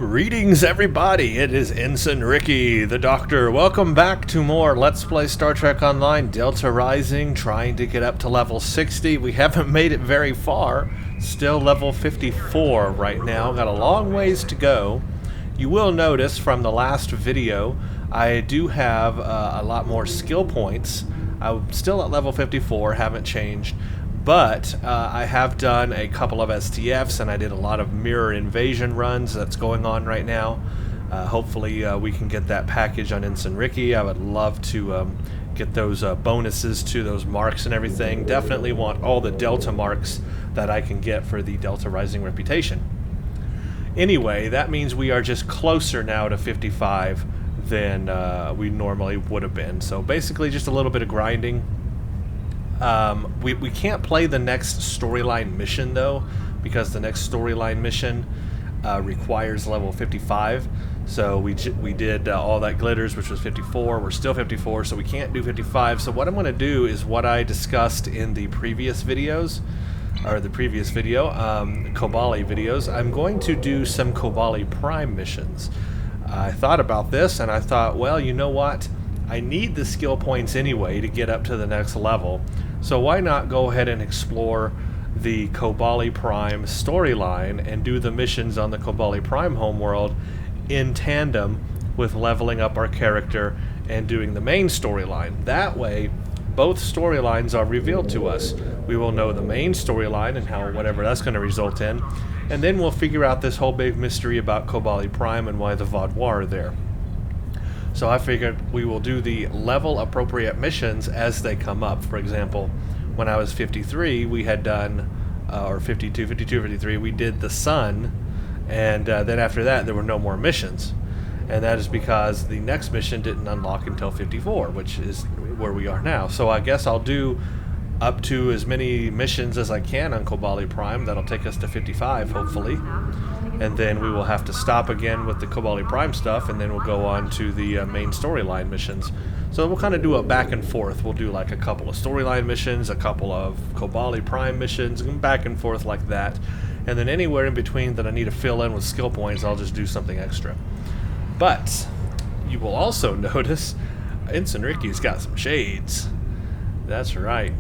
Greetings everybody, it is Ensign Ricky, the Doctor. Welcome back to more Let's Play Star Trek Online Delta Rising, trying to get up to level 60. We haven't made it very far, still level 54 right now, got a long ways to go. You will notice from the last video, I do have a lot more skill points. I'm still at level 54, haven't changed. But I have done a couple of STFs, and I did a lot of mirror invasion runs that's going on right now. Hopefully we can get that package on Ensign Ricky. I would love to get those bonuses to those marks and everything. Definitely want all the Delta marks that I can get for the Delta Rising reputation. Anyway, that means we are just closer now to 55 than we normally would have been. So basically just a little bit of grinding. We can't play the next storyline mission though, because the next storyline mission requires level 55. So we did all that glitters, which was 54. We're still 54, so we can't do 55. So what I'm going to do is what I discussed in the previous videos, or the previous video, Kobali videos. I'm going to do some Kobali Prime missions. I thought about this and I thought, well, you know what? I need the skill points anyway to get up to the next level. So why not go ahead and explore the Kobali Prime storyline and do the missions on the Kobali Prime homeworld in tandem with leveling up our character and doing the main storyline. That way, both storylines are revealed to us. We will know the main storyline and how whatever that's going to result in, and then we'll figure out this whole big mystery about Kobali Prime and why the Vaudois are there. So I figured we will do the level appropriate missions as they come up. For example, when I was 53, we had done, or 52, 53, we did the Sun, and then after that there were no more missions. And that is because the next mission didn't unlock until 54, which is where we are now. So I guess I'll do up to as many missions as I can on Kobali Prime. That'll take us to 55, hopefully. And then we will have to stop again with the Kobali Prime stuff, and then we'll go on to the main storyline missions. So we'll kind of do a back and forth. We'll do like a couple of storyline missions, a couple of Kobali Prime missions, and back and forth like that. And then anywhere in between that I need to fill in with skill points, I'll just do something extra. But you will also notice Ensign Ricky's got some shades. That's right.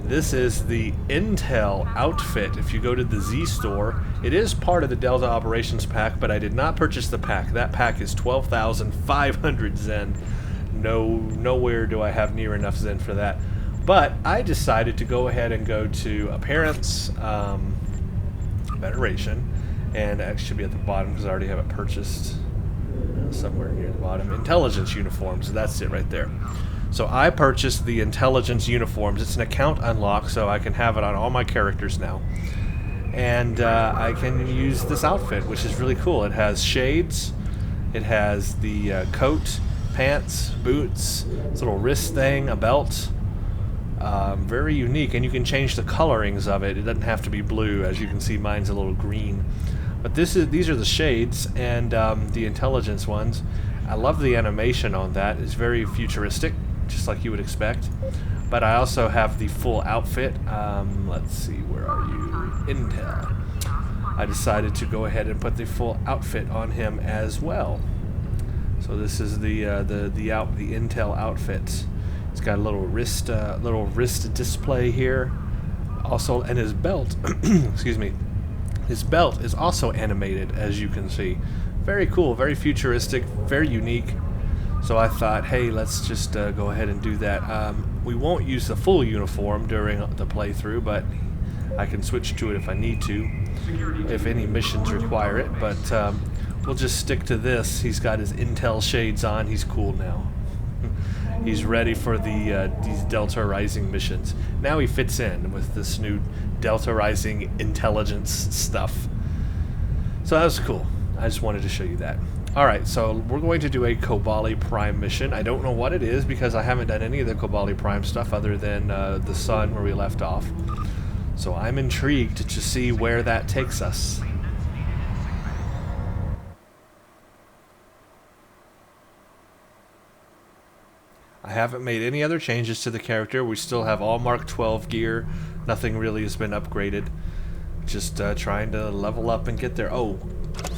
This is the Intel outfit. If you go to the Z store, it is part of the Delta Operations pack, but I did not purchase the pack. That pack is 12,500 Zen. Nowhere do I have near enough Zen for that. But I decided to go ahead and go to Appearance, Federation, and it should be at the bottom because I already have it purchased somewhere near the bottom. Intelligence uniforms, that's it right there. So I purchased the Intelligence uniforms. It's an account unlock, so I can have it on all my characters now. And I can use this outfit, which is really cool. It has shades, it has the coat, pants, boots, this little wrist thing, a belt. Very unique, and you can change the colorings of it. It doesn't have to be blue. As you can see, mine's a little green. But these are the shades and the Intelligence ones. I love the animation on that. It's very futuristic, just like you would expect. But I also have the full outfit. Let's see, where are you? Intel. I decided to go ahead and put the full outfit on him as well. So this is the Intel outfit. It's got a little wrist display here. Also, and his belt, excuse me, his belt is also animated, as you can see. Very cool, very futuristic, very unique. So I thought, hey, let's just go ahead and do that. We won't use the full uniform during the playthrough, but I can switch to it if I need to, if any missions require it. But we'll just stick to this. He's got his Intel shades on. He's cool now. He's ready for these Delta Rising missions. Now he fits in with this new Delta Rising intelligence stuff. So that was cool. I just wanted to show you that. Alright, so we're going to do a Kobali Prime mission. I don't know what it is because I haven't done any of the Kobali Prime stuff other than the Sun where we left off. So I'm intrigued to see where that takes us. I haven't made any other changes to the character. We still have all Mark 12 gear. Nothing really has been upgraded. Just trying to level up and get there. Oh,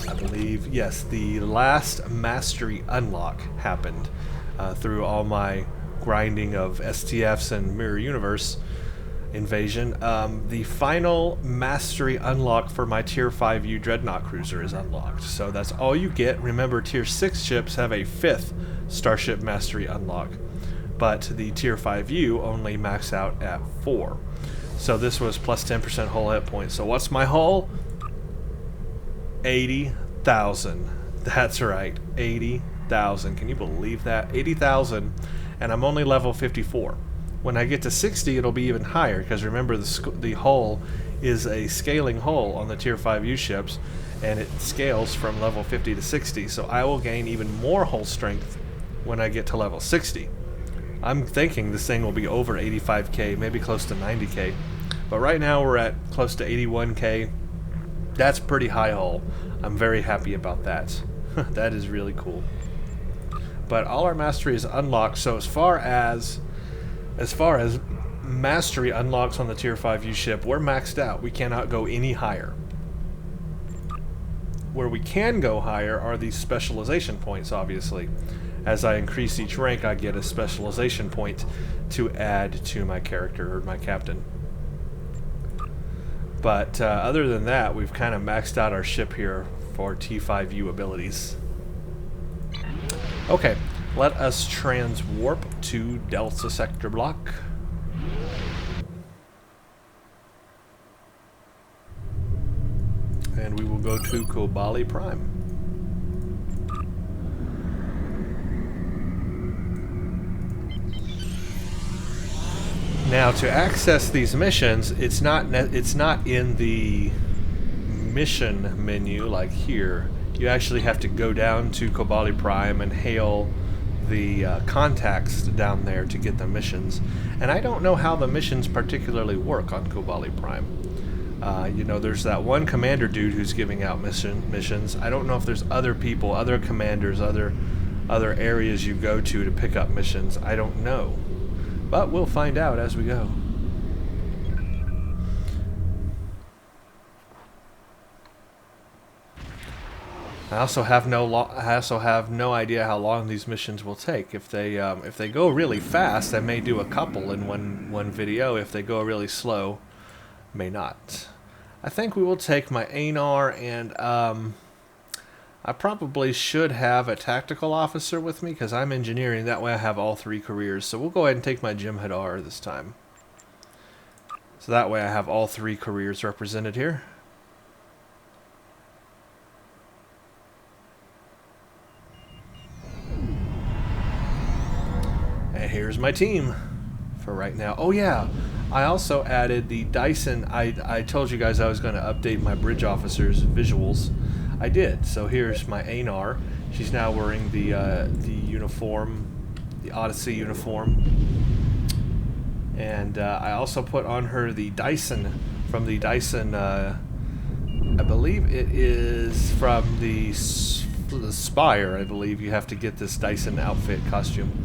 I believe, yes, the last mastery unlock happened through all my grinding of STFs and Mirror Universe invasion. The final mastery unlock for my Tier 5U Dreadnought Cruiser is unlocked. So that's all you get. Remember, Tier 6 ships have a 5th Starship Mastery unlock, but the Tier 5U only max out at 4. So this was plus 10% hull hit points. So what's my hull? 80,000. That's right, 80,000. Can you believe that? 80,000, and I'm only level 54. When I get to 60, it'll be even higher, because remember, the hull is a scaling hull on the Tier 5U ships, and it scales from level 50 to 60, so I will gain even more hull strength when I get to level 60. I'm thinking this thing will be over 85k, maybe close to 90k, but right now we're at close to 81k. That's pretty high hull. I'm very happy about that. That is really cool. But all our mastery is unlocked, so as far as mastery unlocks on the Tier 5U ship, we're maxed out. We cannot go any higher. Where we can go higher are these specialization points, obviously. As I increase each rank, I get a specialization point to add to my character, or my captain. But other than that, we've kind of maxed out our ship here for T5U abilities. Okay, let us transwarp to Delta Sector Block. And we will go to Kobali Prime. Now, to access these missions, it's not in the mission menu like here. You actually have to go down to Kobali Prime and hail the contacts down there to get the missions. And I don't know how the missions particularly work on Kobali Prime. You know, there's that one commander dude who's giving out missions. I don't know if there's other people, other commanders, other areas you go to pick up missions. I don't know. But we'll find out as we go. I also have no idea how long these missions will take. If they go really fast, I may do a couple in one video. If they go really slow, may not. I think we will take my Anar, and I probably should have a tactical officer with me because I'm engineering. That way I have all 3 careers. So we'll go ahead and take my Jem'Hadar this time. So that way I have all 3 careers represented here. And here's my team for right now. Oh yeah, I also added the Dyson. I told you guys I was going to update my bridge officers' visuals. I did. So here's my Anar. She's now wearing the uniform, the Odyssey uniform. And I also put on her the Dyson, from the Dyson, I believe it is from the Spire, I believe. You have to get this Dyson outfit costume.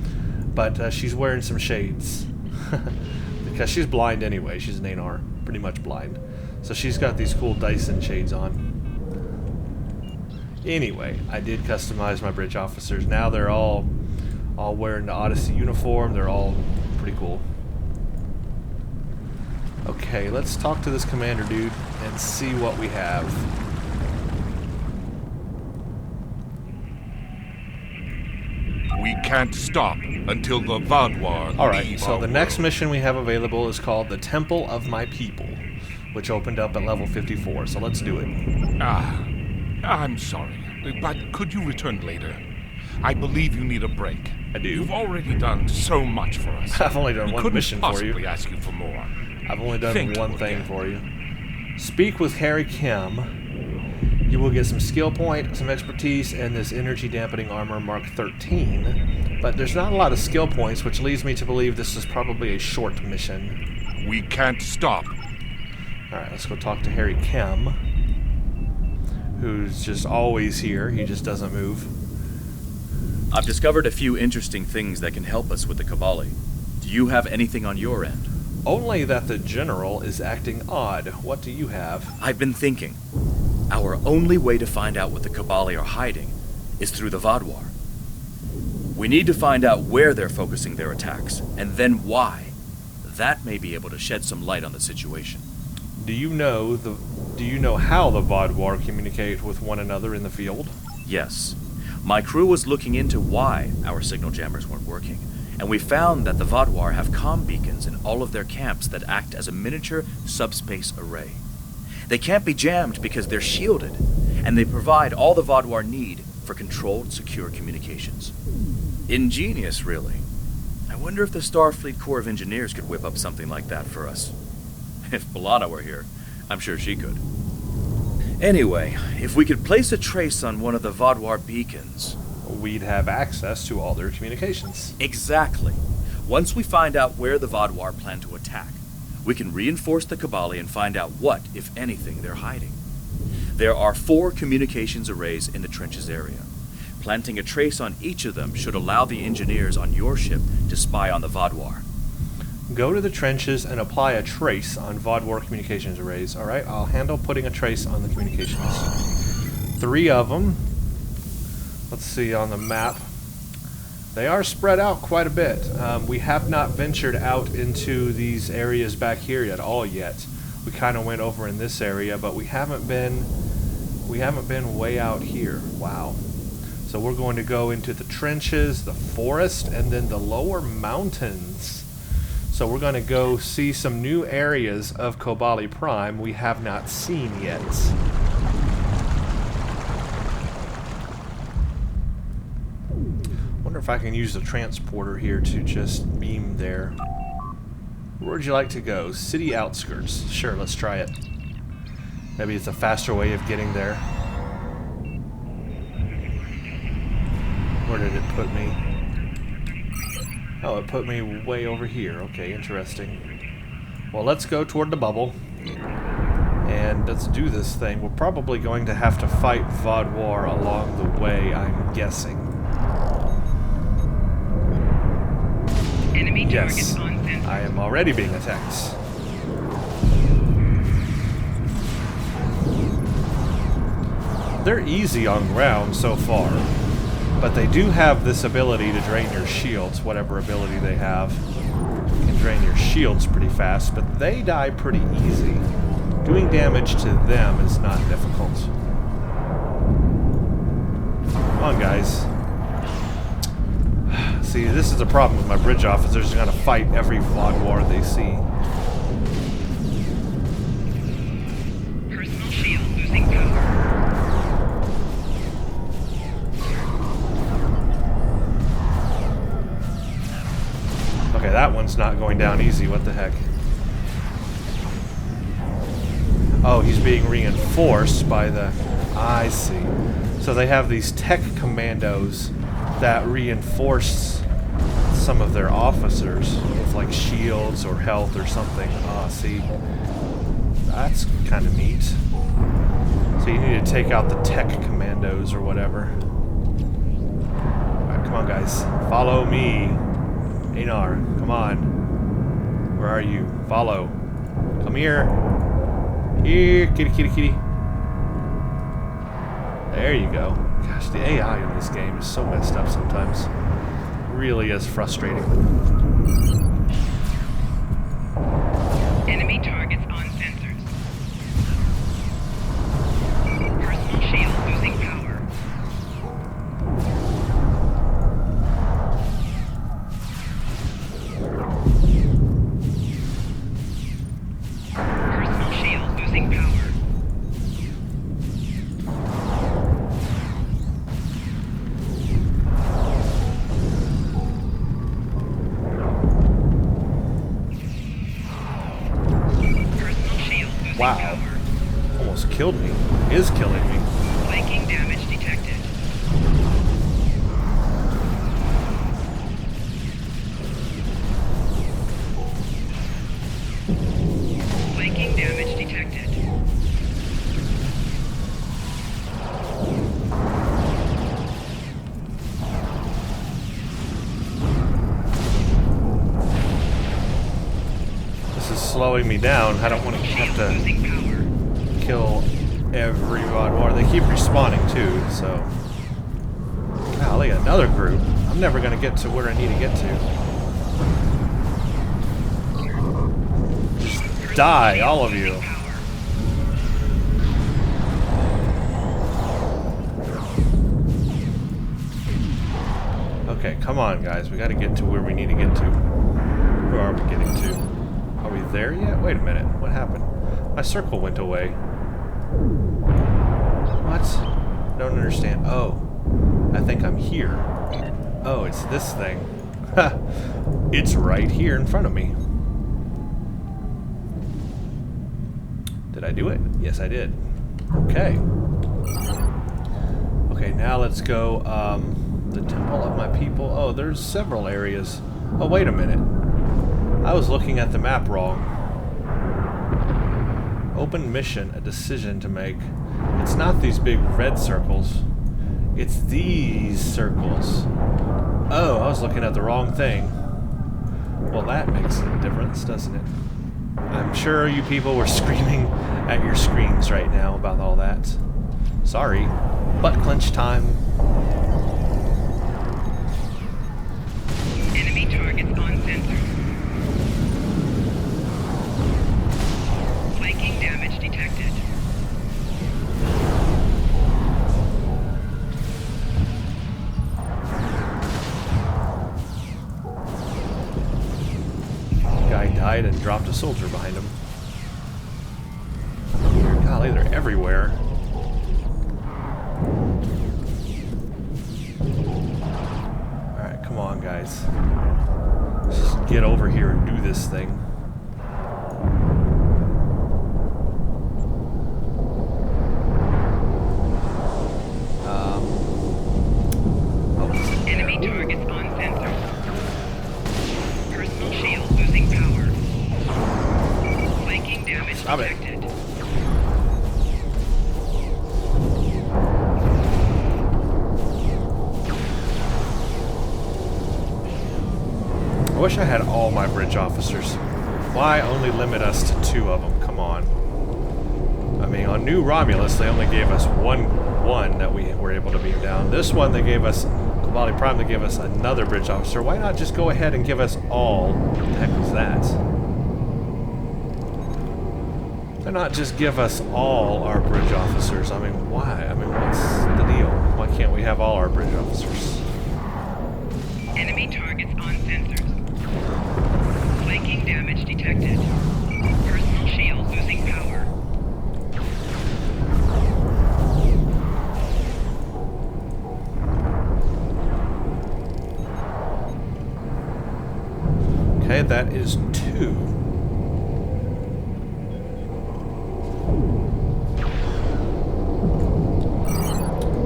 But she's wearing some shades. Because she's blind anyway. She's an Anar, pretty much blind. So she's got these cool Dyson shades on. Anyway, I did customize my bridge officers. Now they're all wearing the Odyssey uniform. They're all pretty cool. Okay, let's talk to this commander dude and see what we have. We can't stop until the Vaadwaur. Alright, so the next mission we have available is called the Temple of My People, which opened up at level 54, so let's do it. I'm sorry, but could you return later? I believe you need a break. I do. You've already done so much for us. I've only done one mission for you. Couldn't possibly ask you for more. I've only done one thing for you. Speak with Harry Kim. You will get some skill point, some expertise, and this energy dampening armor Mark 13. But there's not a lot of skill points, which leads me to believe this is probably a short mission. We can't stop. Alright, let's go talk to Harry Kim, who's just always here. He just doesn't move. I've discovered a few interesting things that can help us with the Kobali. Do you have anything on your end? Only that the general is acting odd. What do you have? I've been thinking. Our only way to find out what the Kobali are hiding is through the Vadwar. We need to find out where they're focusing their attacks, and then why. That may be able to shed some light on the situation. Do you know how the Vodwar communicate with one another in the field? Yes. My crew was looking into why our signal jammers weren't working, and we found that the Vadwar have comm beacons in all of their camps that act as a miniature subspace array. They can't be jammed because they're shielded, and they provide all the Vadwar need for controlled, secure communications. Ingenious, really. I wonder if the Starfleet Corps of Engineers could whip up something like that for us. If B'Elanna were here, I'm sure she could. Anyway, if we could place a trace on one of the Vadwar beacons... We'd have access to all their communications. Exactly. Once we find out where the Vadwar plan to attack, we can reinforce the Kobali and find out what, if anything, they're hiding. There are 4 communications arrays in the trenches area. Planting a trace on each of them should allow the engineers on your ship to spy on the Vadwar. Go to the trenches and apply a trace on Vodwar communications arrays. Alright, I'll handle putting a trace on the communications. 3 of them. Let's see on the map. They are spread out quite a bit. We have not ventured out into these areas back here at all yet. We kind of went over in this area, but we haven't been way out here. Wow. So we're going to go into the trenches, the forest, and then the lower mountains. So we're going to go see some new areas of Kobali Prime we have not seen yet. Wonder if I can use the transporter here to just beam there. Where would you like to go? City outskirts. Sure, let's try it. Maybe it's a faster way of getting there. Where did it put me? Oh, it put me way over here. Okay, interesting. Well, let's go toward the bubble. And let's do this thing. We're probably going to have to fight Vodwar along the way, I'm guessing. Enemy Yes, targets on sensor. I am already being attacked. They're easy on ground so far, but they do have this ability to drain your shields, whatever ability they have. You can drain your shields pretty fast, but they die pretty easy. Doing damage to them is not difficult. Come on, guys. See, this is a problem with my bridge officers. They're gonna fight every Vodwar they see. Personal shield losing power. Okay, that one's not going down easy. What the heck? Oh, he's being reinforced by the... I see. So they have these tech commandos that reinforce some of their officers with like shields or health or something. Ah, see. That's kind of neat. So you need to take out the tech commandos or whatever. Alright, come on guys. Follow me. Anar, come on. Where are you? Follow. Come here. Here, kitty, kitty, kitty. There you go. Gosh, the AI in this game is so messed up sometimes. Really is frustrating. Enemy targets on sensors. Personal shield losing power. Personal shield losing power. Wow. Almost killed me. Is killing me. Flanking damage detected. Flanking damage detected. This is slowing me down. I don't want to have Shield to losing power. kill every Vaadwaur. They keep respawning too, so. Golly, another group. I'm never gonna get to where I need to get to. Just die, all of you. Okay, come on, guys. We gotta get to where we need to get to. Where are we getting to? Are we there yet? Wait a minute. What happened? My circle went away. What? I don't understand. Oh. I think I'm here. Oh, it's this thing. Ha! It's right here in front of me. Did I do it? Yes, I did. Okay. Okay, now let's go, the Temple of My People. Oh, there's several areas. Oh, wait a minute. I was looking at the map wrong. Open mission, a decision to make. It's not these big red circles. It's these circles. Oh, I was looking at the wrong thing. Well, that makes a difference, doesn't it? I'm sure you people were screaming at your screens right now about all that. Sorry. Butt clench time. Enemy targets on sensor. Flanking damage detected. Guy died and dropped a soldier behind him. Golly, they're everywhere. Alright, come on, guys. Let's just get over here and do this thing. Enemy targets on sensor. Personal shield losing power. Flanking damage Stop it. detected. I wish I had all my bridge officers. Why only limit us to 2 of them? Come on. I mean, on New Romulus, they only gave us one that we were able to beam down. This one, they gave us, Kobali Prime, they gave us another bridge officer. Why not just go ahead and give us all? What the heck was that? Why not just give us all our bridge officers? I mean, why? I mean, what's the deal? Why can't we have all our bridge officers? Enemy targets on sensors. Flanking damage detected. Personal shield losing power. Okay, that is 2.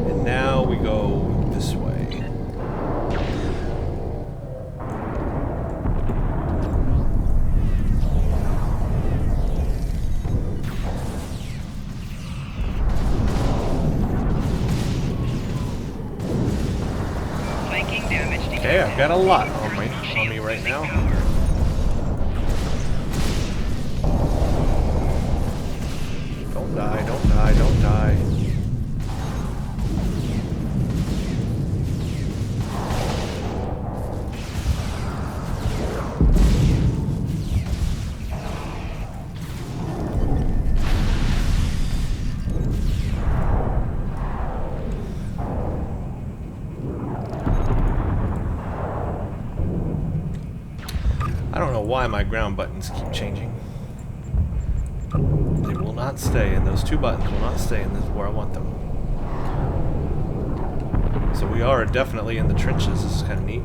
And now we go this way. Flanking damage detected. Okay, I've got a lot on Personal me shield right losing now. power. Don't die, don't die, don't die. I don't know why my ground buttons keep changing. They will not stay, and those 2 buttons will not stay in this where I want them. So we are definitely in the trenches. This is kind of neat.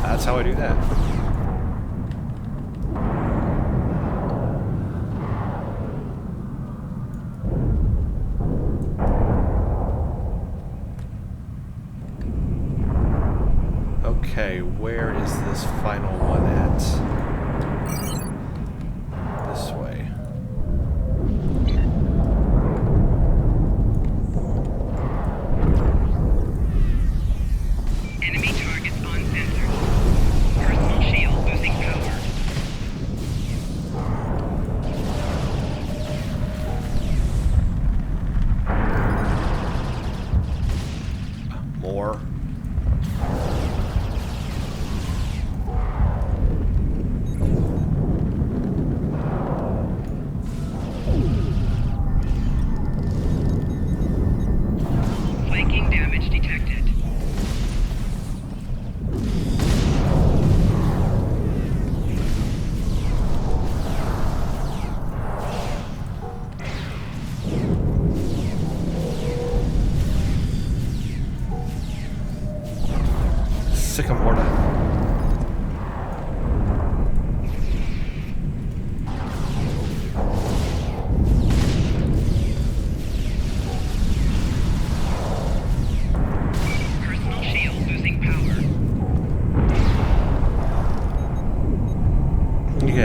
That's how I do that. Okay, where is this final one at? This way. Enemy targets on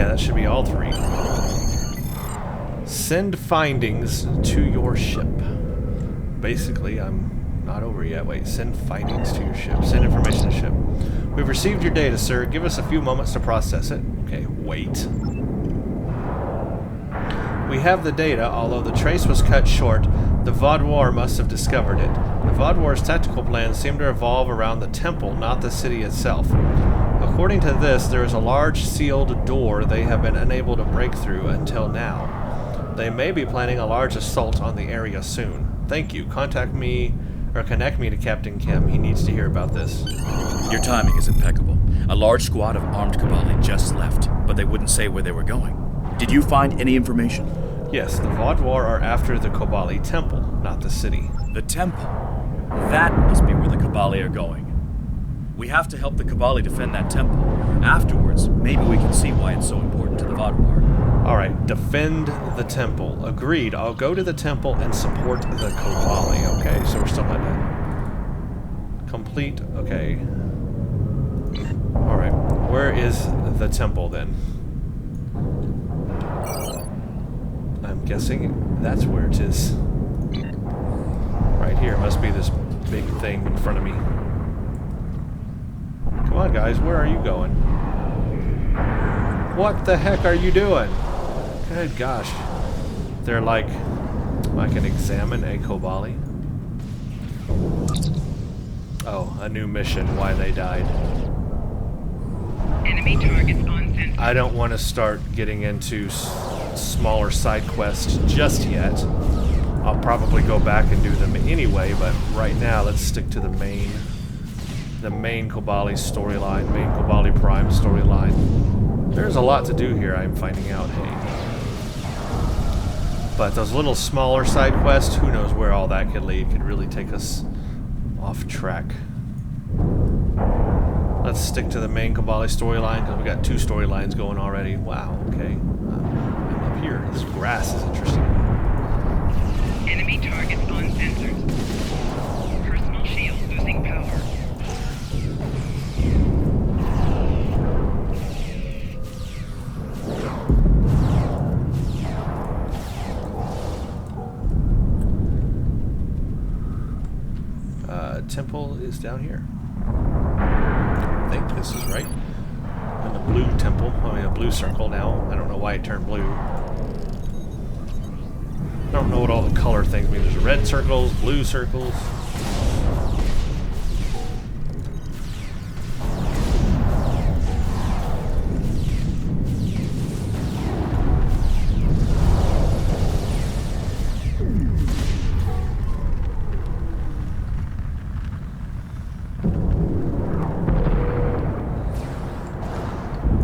Yeah, that should be all 3. Send findings to your ship. Basically, I'm not over yet. Wait, send findings to your ship. Send information to ship. We've received your data, sir. Give us a few moments to process it. Okay, wait. We have the data, although the trace was cut short. The Vaudoir must have discovered it. The Vaudoir's tactical plans seem to revolve around the temple, not the city itself. According to this, there is a large sealed door they have been unable to break through until now. They may be planning a large assault on the area soon. Thank you. Contact me, or connect me to Captain Kim. He needs to hear about this. Your timing is impeccable. A large squad of armed Kobali just left, but they wouldn't say where they were going. Did you find any information? Yes, the Vaudoir are after the Kobali temple, not the city. The temple? That must be where the Kobali are going. We have to help the Kobali defend that temple. Afterwards, maybe we can see why it's so important to the Vaudoir. Alright, defend the temple. Agreed. I'll go to the temple and support the Kobali. Okay, so we're still not done. Complete. Okay. Alright, where is the temple then? I'm guessing that's where it is. Right here must be this big thing in front of me. Come on, guys, where are you going? What the heck are you doing? Good gosh. They're like, I can examine a Kobali. Oh, a new mission, why they died. Enemy targets on sensor. I don't want to start getting into smaller side quests just yet. I'll probably go back and do them anyway, but right now let's stick to the main Kobali storyline, main Kobali Prime storyline. There's a lot to do here, I'm finding out, hey. But those little smaller side quests, who knows where all that could lead, could really take us off track. Let's stick to the main Kobali storyline, because we got 2 storylines going already. Wow, okay. I'm up here. This grass is interesting. Enemy targets on sensors. Personal shield losing power. Temple is down here. I think this is right. And the blue temple. I mean, a blue circle now. I don't know why it turned blue. I don't know what all the color things mean. There's red circles, blue circles.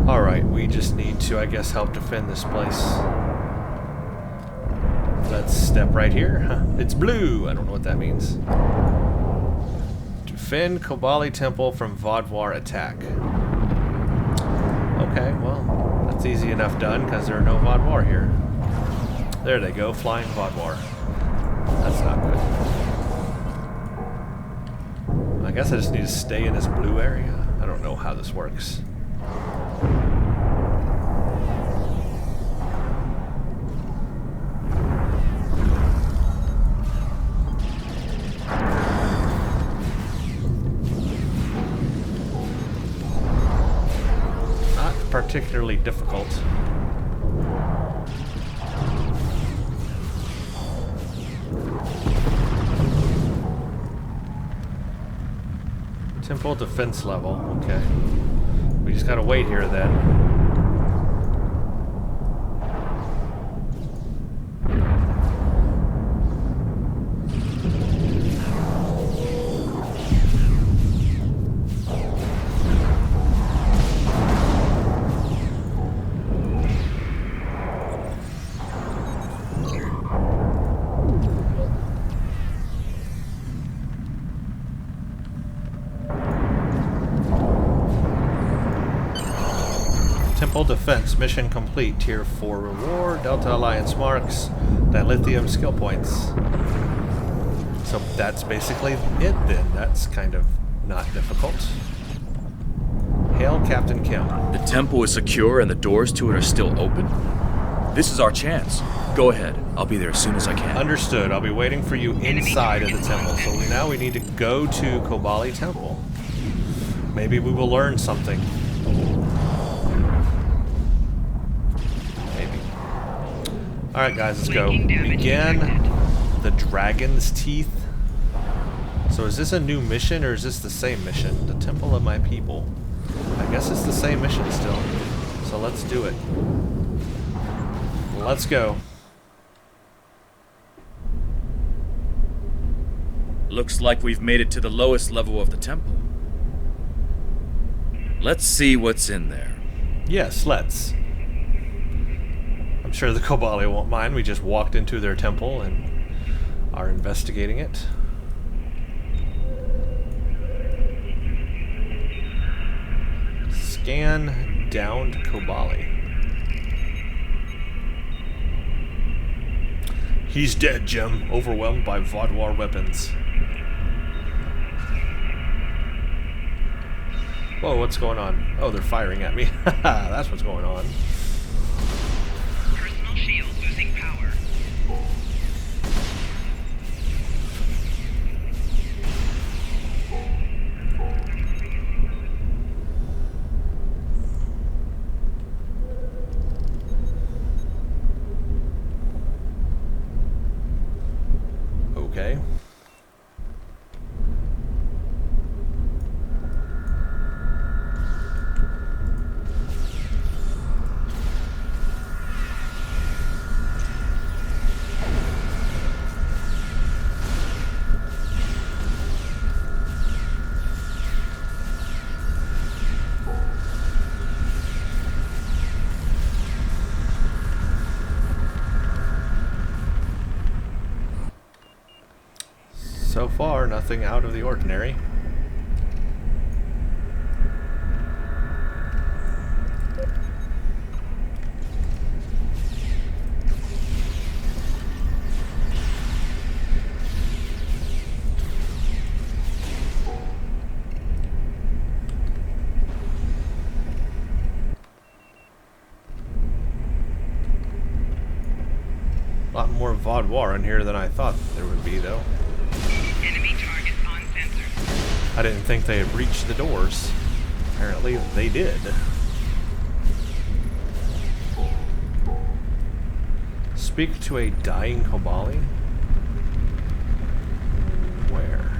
Alright, we just need to, I guess, help defend this place. Let's step right here. Huh. It's blue! I don't know what that means. Defend Kobali Temple from Vaudoir attack. Okay, well, that's easy enough done, because there are no Vaudoir here. There they go, flying Vaudoir. That's not good. I guess I just need to stay in this blue area. I don't know how this works. Not particularly difficult. Temple defense level, okay. We just gotta wait here then. Temple defense mission complete. Tier 4 reward. Delta Alliance marks. Dilithium skill points. So that's basically it then. That's kind of not difficult. Hail Captain Kim. The temple is secure and the doors to it are still open? This is our chance. Go ahead. I'll be there as soon as I can. Understood. I'll be waiting for you inside of the temple. So now we need to go to Kobali Temple. Maybe we will learn something. Maybe. Alright guys, let's go. Begin the Dragon's Teeth. So is this a new mission or is this the same mission? The Temple of My People. I guess it's the same mission still. So let's do it. Let's go. Looks like we've made it to the lowest level of the temple. Let's see what's in there. Yes, let's. I'm sure the Kobali won't mind. We just walked into their temple and are investigating it. Scan downed Kobali. He's dead, Jim. Overwhelmed by Vaudouar weapons. Whoa, what's going on? Oh, they're firing at me. That's what's going on. Personal shield losing power. Okay. So far, nothing out of the ordinary. A lot more Vaudouar in here than I thought there would be, though. Enemy targets on sensors. I didn't think they had reached the doors. Apparently they did. Speak to a dying Kobali? Where?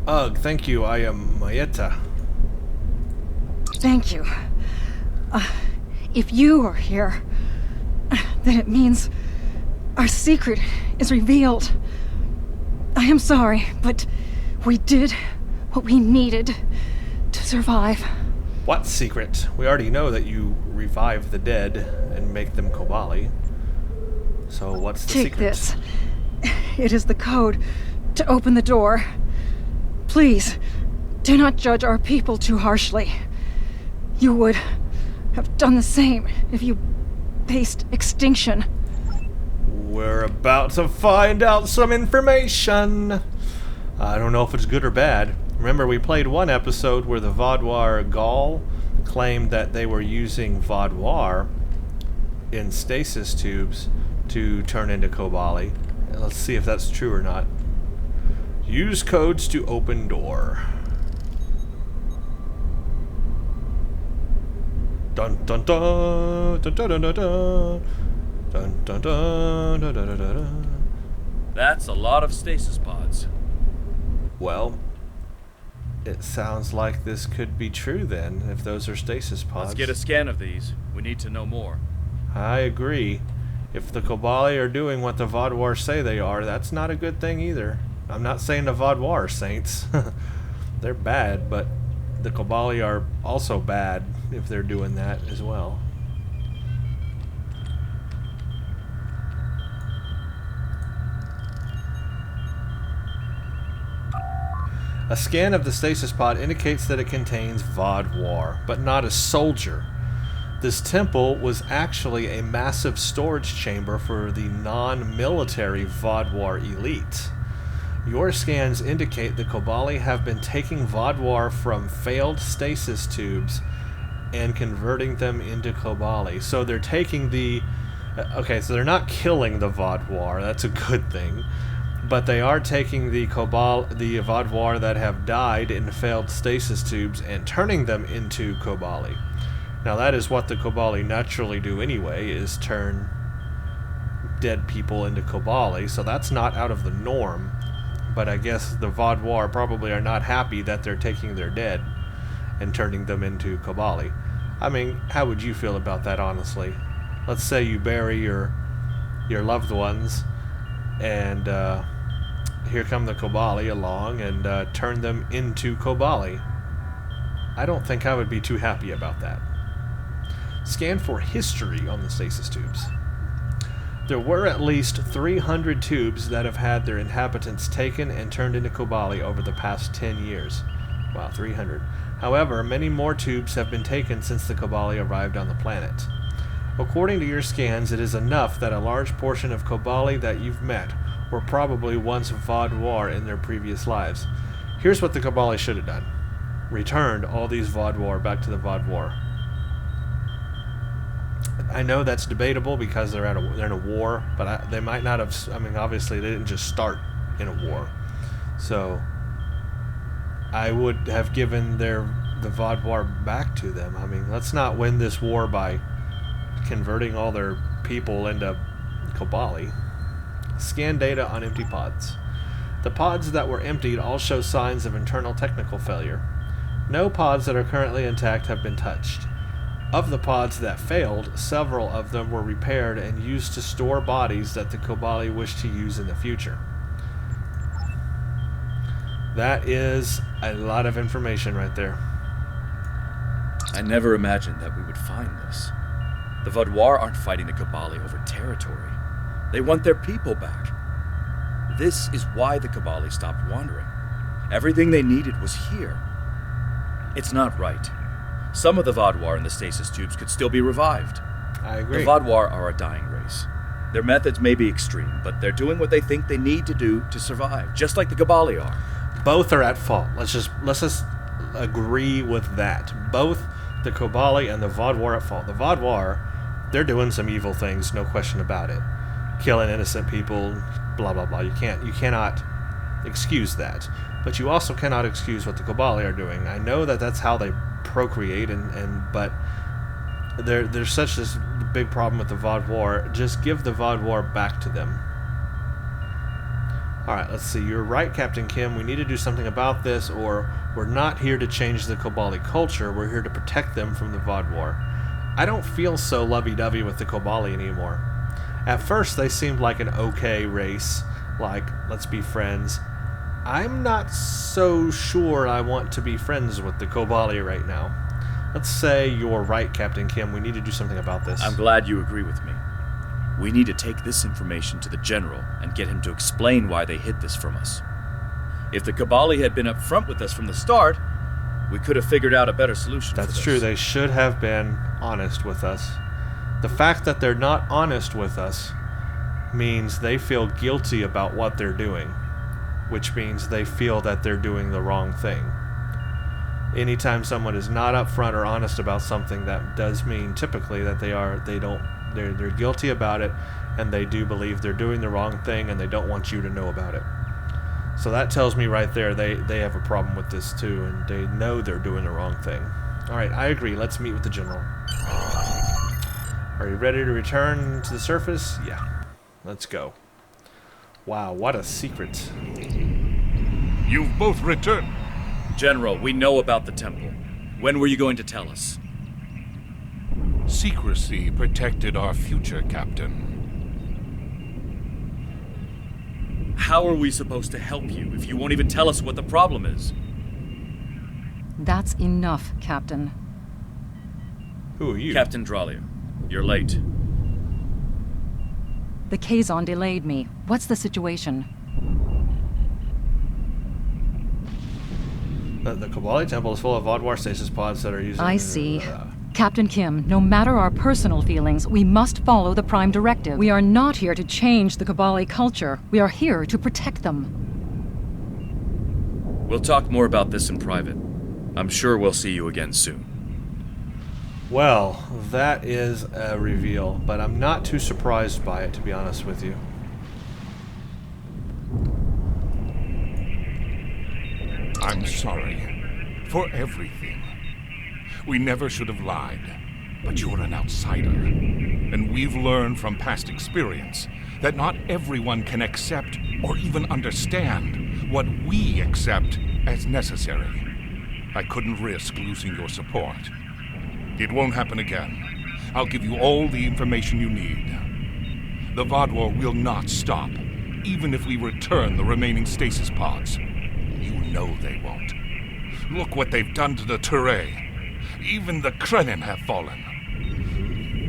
Ugh, thank you. I am Mayeta. Thank you. If you are here, then it means our secret is revealed. I am sorry, but we did what we needed to survive. What secret? We already know that you revive the dead and make them Kobali. So what's the Take secret? this. It is the code to open the door. Please, do not judge our people too harshly. You would have done the same if you faced extinction. We're about to find out some information. I don't know if it's good or bad. Remember, we played one episode where the Vaudouar Gaul claimed that they were using Vaudouar in stasis tubes to turn into Kobali. Let's see if that's true or not. Use codes to open door. Dun dun dun dun dun dun dun dun dun dun dun dun dun dun. That's a lot of stasis pods. Well, it sounds like this could be true then, if those are stasis pods. Let's get a scan of these. We need to know more. I agree. If the Kobali are doing what the Vaudouar say they are, that's not a good thing either. I'm not saying the Vaudouar are saints. They're bad, but the Kobali are also bad if they're doing that as well. A scan of the stasis pod indicates that it contains Vaudouar, but not a soldier. This temple was actually a massive storage chamber for the non-military Vodwar elite. Your scans indicate the Kobali have been taking Vodwar from failed stasis tubes and converting them into Kobali. So they're taking the... Okay, so they're not killing the Vodwar, that's a good thing. But they are taking the Vodwar that have died in failed stasis tubes and turning them into Kobali. Now that is what the Kobali naturally do anyway, is turn dead people into Kobali, so that's not out of the norm. But I guess the Vodwar probably are not happy that they're taking their dead and turning them into Kobali. I mean, how would you feel about that, honestly? Let's say you bury your loved ones, and here come the Kobali along and turn them into Kobali. I don't think I would be too happy about that. Scan for history on the stasis tubes. There were at least 300 tubes that have had their inhabitants taken and turned into Kobali over the past 10 years. Wow, 300. However, many more tubes have been taken since the Kobali arrived on the planet. According to your scans, it is enough that a large portion of Kobali that you've met were probably once Vodwar in their previous lives. Here's what the Kobali should have done. Returned all these Vodwar back to the Vodwar. I know that's debatable because they're in a war, but they might not have... I mean, obviously they didn't just start in a war. So I would have given the Vodwar back to them. I mean, let's not win this war by converting all their people into Kobali. Scan data on empty pods. The pods that were emptied all show signs of internal technical failure. No pods that are currently intact have been touched. Of the pods that failed, several of them were repaired and used to store bodies that the Kobali wish to use in the future. That is a lot of information right there. I never imagined that we would find this. The Vodwar aren't fighting the Kobali over territory. They want their people back. This is why the Kobali stopped wandering. Everything they needed was here. It's not right. Some of the Vodwar in the stasis tubes could still be revived. I agree. The Vodwar are a dying race. Their methods may be extreme, but they're doing what they think they need to do to survive, just like the Kobali are. Both are at fault. Let's just agree with that. Both the Kobali and the Vodwar are at fault. The Vodwar, they're doing some evil things, no question about it. Killing innocent people, blah blah blah. You cannot excuse that. But you also cannot excuse what the Kobali are doing. I know that that's how they procreate, but there's such this big problem with the Vodwar. Just give the Vodwar back to them. Alright, let's see. You're right, Captain Kim. We need to do something about this, or we're not here to change the Kobali culture. We're here to protect them from the Vodwar. I don't feel so lovey-dovey with the Kobali anymore. At first, they seemed like an okay race. Like, let's be friends. I'm not so sure I want to be friends with the Kobali right now. Let's say you're right, Captain Kim. We need to do something about this. I'm glad you agree with me. We need to take this information to the General and get him to explain why they hid this from us. If the Kobali had been up front with us from the start, we could have figured out a better solution for this. That's true. They should have been honest with us. The fact that they're not honest with us means they feel guilty about what they're doing, which means they feel that they're doing the wrong thing. Anytime someone is not upfront or honest about something, that does mean typically that they're guilty about it, and they do believe they're doing the wrong thing, and they don't want you to know about it. So that tells me right there they have a problem with this too, and they know they're doing the wrong thing. Alright, I agree. Let's meet with the General. Are you ready to return to the surface? Yeah. Let's go. Wow, what a secret. You've both returned. General, we know about the temple. When were you going to tell us? Secrecy protected our future, Captain. How are we supposed to help you if you won't even tell us what the problem is? That's enough, Captain. Who are you? Captain Dralia, you're late. The Kazon delayed me. What's the situation? The Kobali temple is full of Vodwar stasis pods that are using... I see. Captain Kim, no matter our personal feelings, we must follow the Prime Directive. We are not here to change the Kobali culture. We are here to protect them. We'll talk more about this in private. I'm sure we'll see you again soon. Well, that is a reveal, but I'm not too surprised by it, to be honest with you. I'm sorry for everything. We never should have lied, but you're an outsider. And we've learned from past experience that not everyone can accept or even understand what we accept as necessary. I couldn't risk losing your support. It won't happen again. I'll give you all the information you need. The VOD war will not stop, even if we return the remaining stasis pods. You know they won't. Look what they've done to the Turay. Even the Krenin have fallen.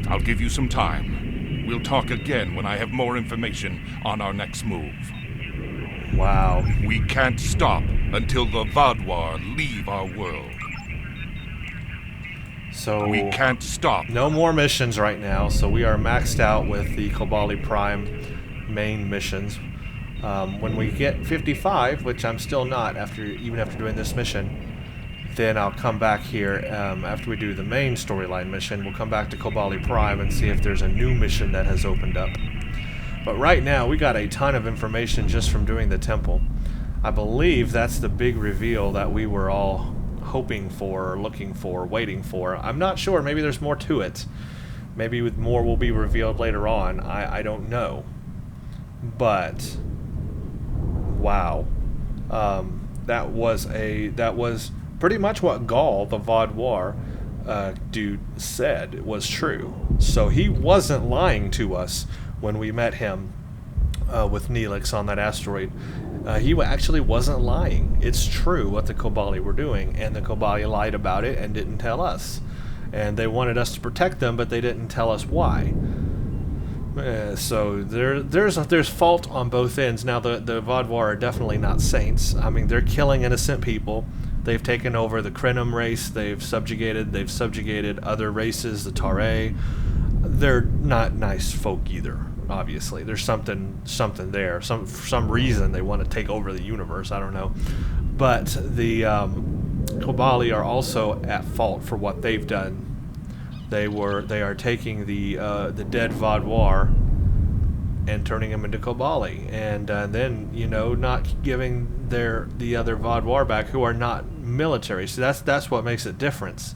I'll give you some time. We'll talk again when I have more information on our next move. Wow. We can't stop until the Vadwar leave our world. So We can't stop. no more missions right now, so we are maxed out with the Kobali Prime main missions. When we get 55, which I'm still not even after doing this mission, then I'll come back here after we do the main storyline mission. We'll come back to Kobali Prime and see if there's a new mission that has opened up. But right now, we got a ton of information just from doing the temple. I believe that's the big reveal that we were all hoping for, looking for, waiting for. I'm not sure. Maybe there's more to it. Maybe more will be revealed later on. I don't know. But wow, that was pretty much what Gaul, the Vadwar dude, said was true. So he wasn't lying to us when we met him with Neelix on that asteroid. He actually wasn't lying. It's true what the Kobali were doing, and the Kobali lied about it and didn't tell us. And they wanted us to protect them, but they didn't tell us why. So there's fault on both ends. Now the Vadwar are definitely not saints. I mean, they're killing innocent people. They've taken over the Krenim race. They've subjugated other races, the Tare. They're not nice folk either. Obviously, there's something there. For some reason they want to take over the universe. I don't know. But the Kobali are also at fault for what they've done. They are taking the dead Vadwar and turning them into Kobali, and then not giving the other Vadwar back, who are not military. So that's what makes it difference.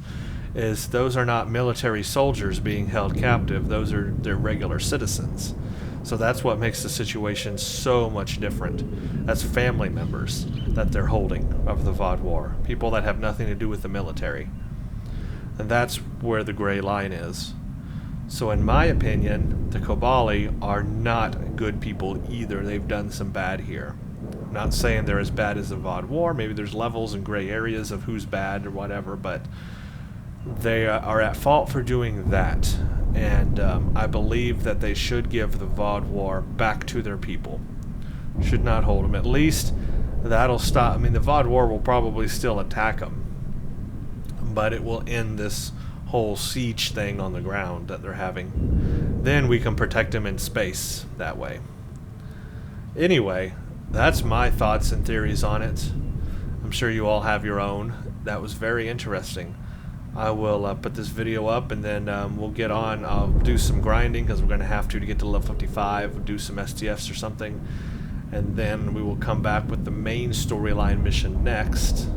Is those are not military soldiers being held captive. They're regular citizens. So that's what makes the situation so much different. That's family members that they're holding of the Vadwar, people that have nothing to do with the military. And that's where the gray line is. So in my opinion, the Kobali are not good people either. They've done some bad here. I'm not saying they're as bad as the Vadwar. Maybe there's levels and gray areas of who's bad or whatever, but they are at fault for doing that. And I believe that they should give the Vadwar back to their people. Should not hold them. At least that'll stop. I mean, the Vadwar will probably still attack them, but it will end this whole siege thing on the ground that they're having. Then we can protect them in space that way. Anyway, that's my thoughts and theories on it. I'm sure you all have your own. That was very interesting. I will put this video up, and then we'll get on. I'll do some grinding because we're going to have to get to level 55, do some STFs or something, and then we will come back with the main storyline mission next,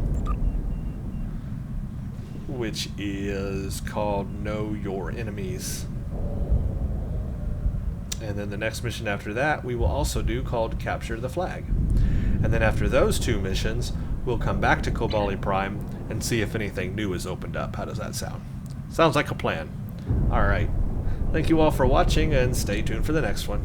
which is called Know Your Enemies. And then the next mission after that we will also do, called Capture the Flag. And then after those two missions, we'll come back to Kobali Prime and see if anything new is opened up. How does that sound? Sounds like a plan. Alright. Thank you all for watching, and stay tuned for the next one.